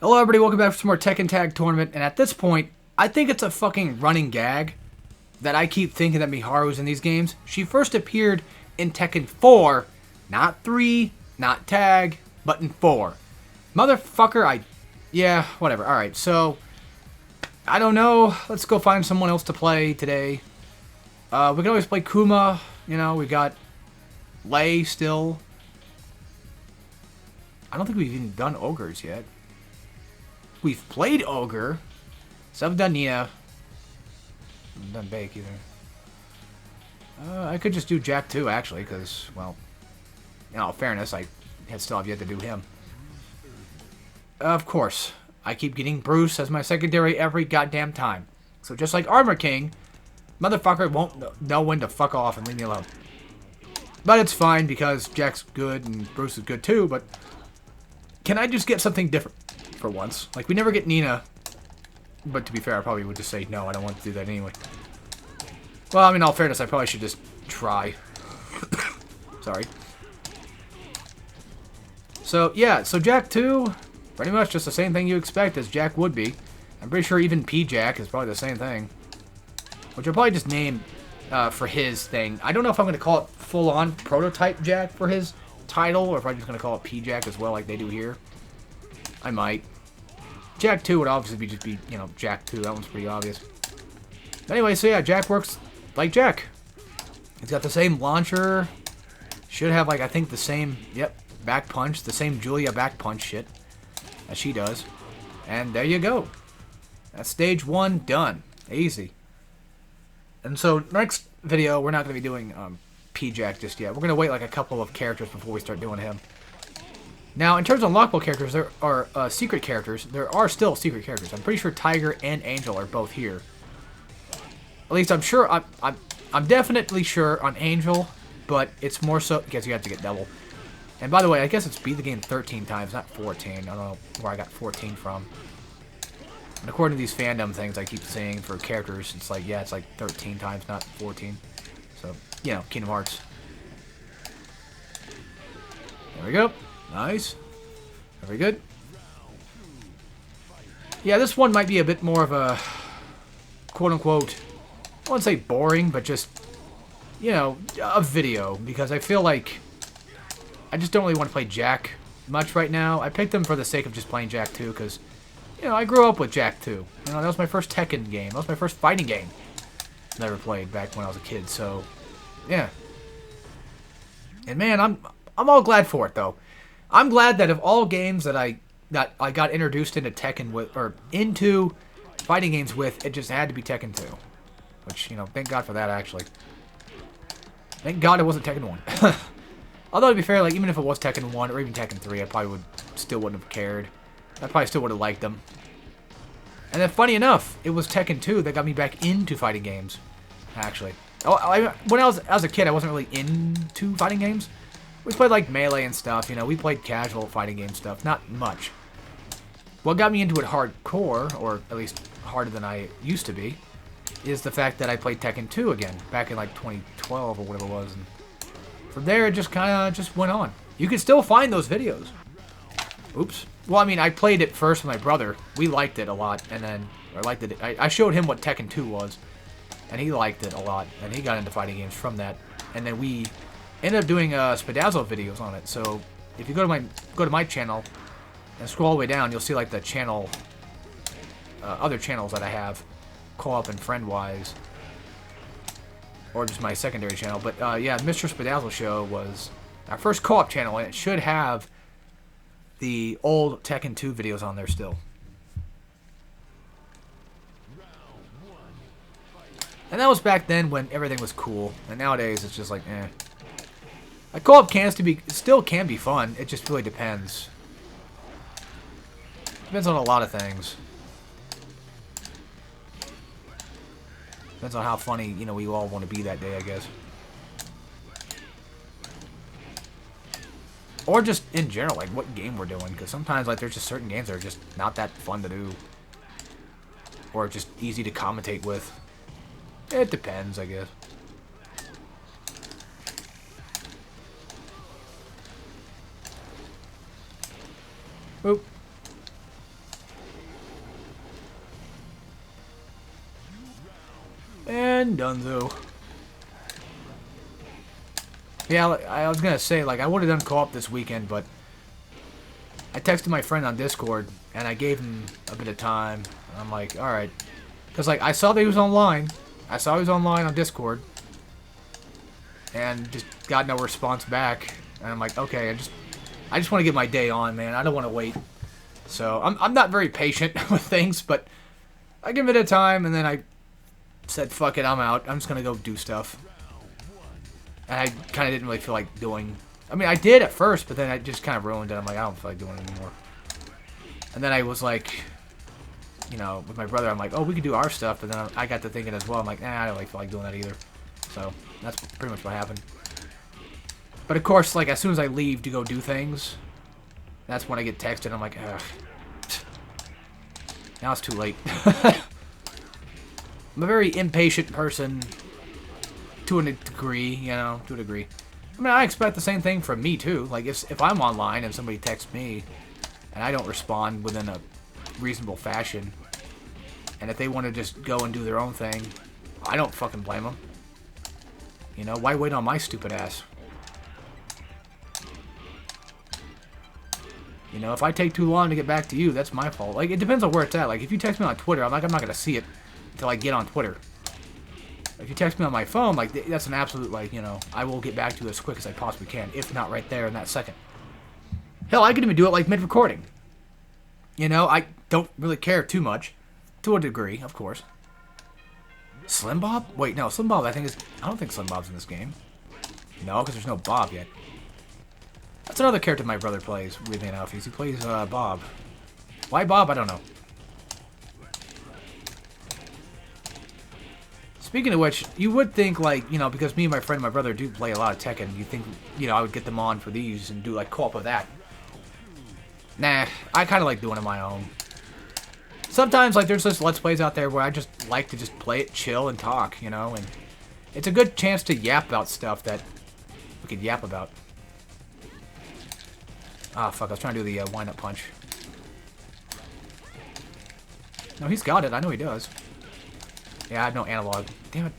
Hello everybody, welcome back for some more Tekken Tag Tournament, and at this point, I think it's a fucking running gag that I keep thinking that Miharu's in these games. She first appeared in Tekken 4, not 3, not Tag, but in 4. Motherfucker, yeah, whatever. Alright, so, I don't know, let's go find someone else to play today. We can always play Kuma, you know, we got Lei still. I don't think we've even done Ogres yet. We've played Ogre. So I've done Nina. I haven't done Bake either. I could just do Jack too, actually, because, well, in all fairness, I still have yet to do him. Of course, I keep getting Bruce as my secondary every goddamn time. So just like Armor King, motherfucker won't know when to fuck off and leave me alone. But it's fine because Jack's good and Bruce is good too, but can I just get something different? For once. Like, we never get Nina. But to be fair, I probably would just say, no, I don't want to do that anyway. Well, I mean, in all fairness, I probably should just try. Sorry. So, yeah. So, Jack 2, pretty much just the same thing you expect as Jack would be. I'm pretty sure even P-Jack is probably the same thing. Which I'll probably just name for his thing. I don't know if I'm going to call it full-on Prototype Jack for his title, or if I'm just going to call it P-Jack as well, like they do here. I might. Jack 2 would obviously just be, you know, Jack 2. That one's pretty obvious. Anyway, so yeah, Jack works like Jack. He's got the same launcher. Should have, like, I think the same, yep, back punch. The same Julia back punch shit as she does. And there you go. That's stage 1 done. Easy. And so, next video, we're not going to be doing P-Jack just yet. We're going to wait, like, a couple of characters before we start doing him. Now, in terms of unlockable characters, there are secret characters. There are still secret characters. I'm pretty sure Tiger and Angel are both here. At least I'm sure. I'm definitely sure on Angel, but it's more so because you have to get double. And by the way, I guess it's beat the game 13 times, not 14. I don't know where I got 14 from. And according to these fandom things I keep seeing for characters, it's like, yeah, it's like 13 times, not 14. So, you know, Kingdom Hearts. There we go. Nice. Very good. Yeah, this one might be a bit more of a quote-unquote, I wouldn't say boring, but just, you know, a video. Because I feel like I just don't really want to play Jack much right now. I picked him for the sake of just playing Jack 2 because, you know, I grew up with Jack 2. You know, that was my first Tekken game. That was my first fighting game I ever played back when I was a kid. So, yeah. And man, I'm all glad for it, though. I'm glad that of all games that I got introduced into Tekken with, or into fighting games with, it just had to be Tekken 2. Which, you know, thank God for that, actually. Thank God it wasn't Tekken 1. Although, to be fair, like, even if it was Tekken 1 or even Tekken 3, I probably still wouldn't have cared. I probably still would have liked them. And then, funny enough, it was Tekken 2 that got me back into fighting games, actually. When I was a kid, I wasn't really into fighting games. We played, like, Melee and stuff, you know, we played casual fighting game stuff, not much. What got me into it hardcore, or at least harder than I used to be, is the fact that I played Tekken 2 again, back in, like, 2012 or whatever it was, and from there, it just kind of just went on. You can still find those videos. Oops. Well, I mean, I played it first with my brother. We liked it a lot, and then, I showed him what Tekken 2 was, and he liked it a lot, and he got into fighting games from that, and then we ended up doing Spadazzle videos on it. So if you go to my channel and scroll all the way down, you'll see like the channel, other channels that I have, co-op and friend-wise, or just my secondary channel. But yeah, Mr. Spadazzle Show was our first co-op channel, and it should have the old Tekken 2 videos on there still. And that was back then when everything was cool, and nowadays it's just like, eh. A co-op still can be fun. It just really depends. Depends on a lot of things. Depends on how funny, you know, we all want to be that day, I guess. Or just in general, like what game we're doing. Because sometimes, like, there's just certain games that are just not that fun to do. Or just easy to commentate with. It depends, I guess. Oop. and donezo. Yeah, I was gonna say, like, I would have done co-op this weekend, but I texted my friend on Discord, and I gave him a bit of time. And I'm like, alright. Because, like, I saw that he was online. I saw he was online on Discord. And just got no response back. And I'm like, okay, I just want to get my day on, man. I don't want to wait. So, I'm not very patient with things, but I give it a time, and then I said, fuck it, I'm out. I'm just going to go do stuff. And I kind of didn't really feel like doing... I mean, I did at first, but then I just kind of ruined it. I'm like, I don't feel like doing it anymore. And then I was like, you know, with my brother, I'm like, oh, we could do our stuff. But then I got to thinking as well. I'm like, nah, I don't really feel like doing that either. So, that's pretty much what happened. But of course, like, as soon as I leave to go do things, that's when I get texted. I'm like, ugh. Now it's too late. I'm a very impatient person to a degree, you know, to a degree. I mean, I expect the same thing from me, too. Like, if I'm online and somebody texts me and I don't respond within a reasonable fashion, and if they want to just go and do their own thing, I don't fucking blame them. You know, why wait on my stupid ass? You know, if I take too long to get back to you, that's my fault. Like, it depends on where it's at. Like, if you text me on Twitter, I'm not going to see it until I get on Twitter. If you text me on my phone, like, that's an absolute, like, you know, I will get back to you as quick as I possibly can, if not right there in that second. Hell, I could even do it, like, mid-recording. You know, I don't really care too much. To a degree, of course. Slim Bob? Wait, no, Slim Bob, I don't think Slim Bob's in this game. No, because there's no Bob yet. That's another character my brother plays, weirdly enough. He plays, Bob. Why Bob? I don't know. Speaking of which, you would think, like, you know, because me and my friend and my brother do play a lot of Tekken, you think, you know, I would get them on for these and do, like, co-op of that. Nah, I kind of like doing it my own. Sometimes, like, there's just Let's Plays out there where I just like to just play it, chill, and talk, you know, and it's a good chance to yap about stuff that we could yap about. Ah, fuck, I was trying to do the wind-up punch. No, he's got it. I know he does. Yeah, I have no analog. Damn it.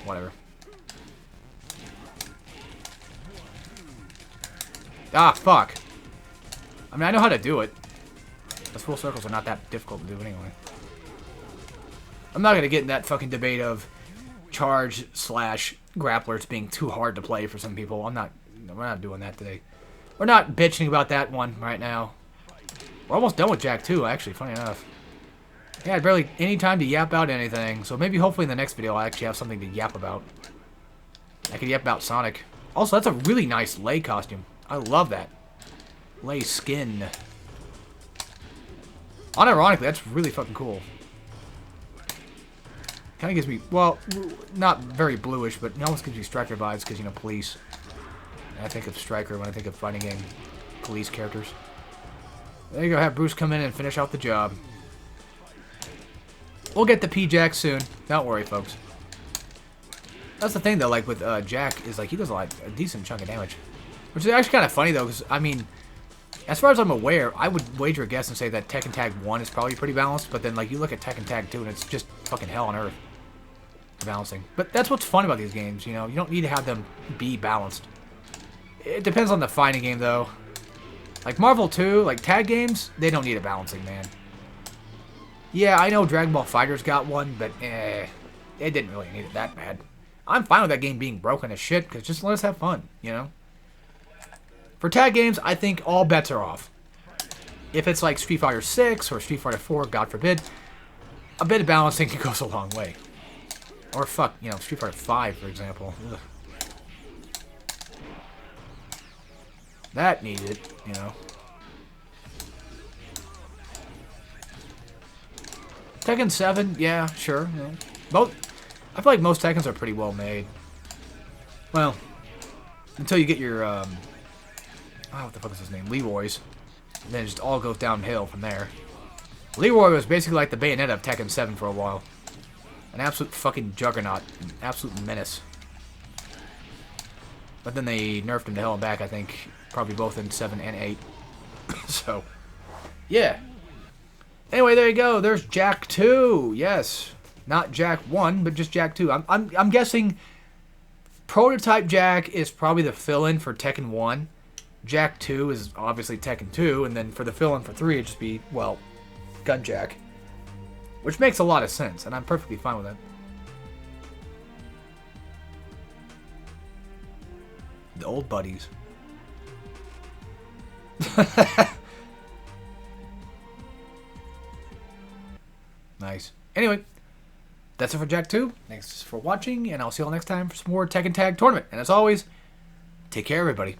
Whatever. Ah, fuck. I mean, I know how to do it. Those full circles are not that difficult to do anyway. I'm not going to get in that fucking debate of charge / grapplers being too hard to play for some people. We're not doing that today. We're not bitching about that one right now. We're almost done with Jak 2, actually, funny enough. Yeah, I had barely any time to yap out anything, so maybe hopefully in the next video I'll actually have something to yap about. I could yap about Sonic. Also, that's a really nice Lei costume. I love that. Lei skin. Unironically, that's really fucking cool. Kind of gives me, well, not very bluish, but it almost gives me Striker vibes because, you know, police. And I think of Striker when I think of fighting game police characters. There you go, have Bruce come in and finish out the job. We'll get the P-Jack soon. Don't worry, folks. That's the thing, though, like, with Jak, is, like, he does a decent chunk of damage. Which is actually kind of funny, though, because, I mean, as far as I'm aware, I would wager a guess and say that Tekken Tag 1 is probably pretty balanced, but then, like, you look at Tekken Tag 2, and it's just fucking hell on earth for balancing. But that's what's fun about these games, you know? You don't need to have them be balanced. It depends on the fighting game, though. Like, Marvel 2, like, tag games, they don't need a balancing, man. Yeah, I know Dragon Ball FighterZ got one, but it didn't really need it that bad. I'm fine with that game being broken as shit, because just let us have fun, you know? For tag games, I think all bets are off. If it's like Street Fighter 6 or Street Fighter 4, God forbid, a bit of balancing goes a long way. Or fuck, you know, Street Fighter 5, for example. Ugh. That needed it, you know. Tekken 7, yeah, sure. Yeah. I feel like most Tekkens are pretty well made. Well, until you get your, oh, what the fuck is his name? Leroy's. And then it just all goes downhill from there. Leroy was basically like the Bayonetta of Tekken 7 for a while. An absolute fucking juggernaut. An absolute menace. But then they nerfed him to hell and back, I think. Probably both in 7 and 8. So, yeah. Anyway, there you go. There's Jak 2. Yes. Not Jack 1, but just Jack 2. I'm guessing Prototype Jack is probably the fill-in for Tekken 1. Jack 2 is obviously Tekken 2, and then for the fill-in for 3, it'd just be, well, Gun Jack. Which makes a lot of sense, and I'm perfectly fine with that. The old buddies. Nice. Anyway, that's it for Jack 2. Thanks for watching, and I'll see you all next time for some more Tekken Tag Tournament. And as always, take care, everybody.